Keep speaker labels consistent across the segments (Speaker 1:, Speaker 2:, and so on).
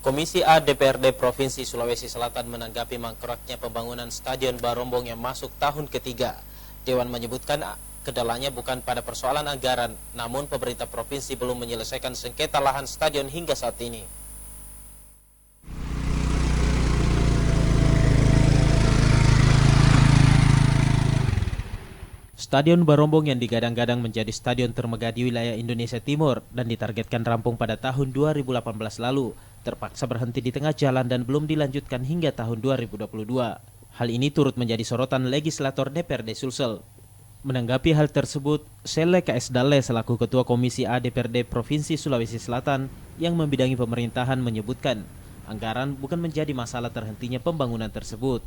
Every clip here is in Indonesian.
Speaker 1: Komisi A DPRD Provinsi Sulawesi Selatan menanggapi mangkraknya pembangunan Stadion Barombong yang masuk tahun ketiga. Dewan menyebutkan kendalanya bukan pada persoalan anggaran, namun pemerintah provinsi belum menyelesaikan sengketa lahan stadion hingga saat ini. Stadion Barombong yang digadang-gadang menjadi stadion termegah di wilayah Indonesia Timur dan ditargetkan rampung pada tahun 2018 lalu, terpaksa berhenti di tengah jalan dan belum dilanjutkan hingga tahun 2022. Hal ini turut menjadi sorotan legislator DPRD Sulsel. Menanggapi hal tersebut, Sele KS Dalle selaku Ketua Komisi A DPRD Provinsi Sulawesi Selatan yang membidangi pemerintahan menyebutkan, anggaran bukan menjadi masalah terhentinya pembangunan tersebut.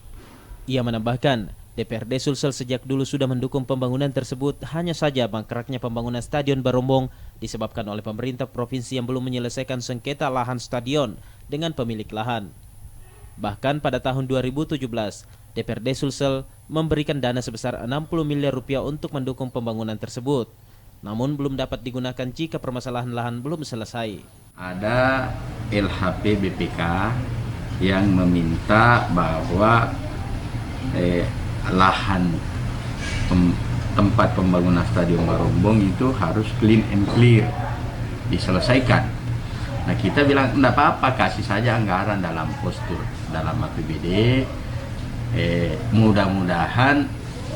Speaker 1: Ia menambahkan, DPRD Sulsel sejak dulu sudah mendukung pembangunan tersebut, hanya saja mangkraknya pembangunan Stadion Barombong disebabkan oleh pemerintah provinsi yang belum menyelesaikan sengketa lahan stadion dengan pemilik lahan. Bahkan pada tahun 2017, DPRD Sulsel memberikan dana sebesar 60 miliar rupiah untuk mendukung pembangunan tersebut. Namun belum dapat digunakan jika permasalahan lahan belum selesai.
Speaker 2: Ada LHP BPK yang meminta bahwa lahan tempat pembangunan Stadion Barombong itu harus clean and clear, diselesaikan. Nah, kita bilang enggak apa-apa, kasih saja anggaran dalam postur, dalam APBD. Mudah-mudahan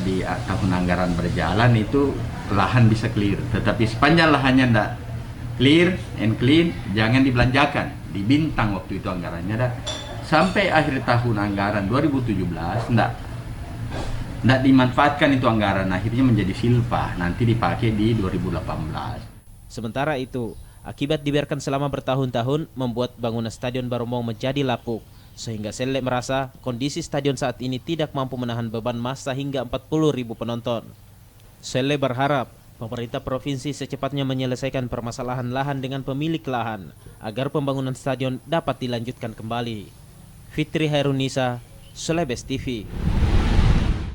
Speaker 2: di tahun anggaran berjalan itu lahan bisa clear. Tetapi sepanjang lahannya enggak clear and clean, jangan dibelanjakan. Di Bintang waktu itu anggarannya ada. Sampai akhir tahun anggaran 2017 enggak dimanfaatkan itu anggaran, akhirnya menjadi silpa, nanti dipakai di 2018.
Speaker 1: Sementara itu, akibat dibiarkan selama bertahun-tahun membuat bangunan Stadion Barombong menjadi lapuk, sehingga Sele merasa kondisi stadion saat ini tidak mampu menahan beban massa hingga 40.000 penonton. Sele berharap pemerintah provinsi secepatnya menyelesaikan permasalahan lahan dengan pemilik lahan agar pembangunan stadion dapat dilanjutkan kembali. Fitri Hairunisa, Sulawesi TV.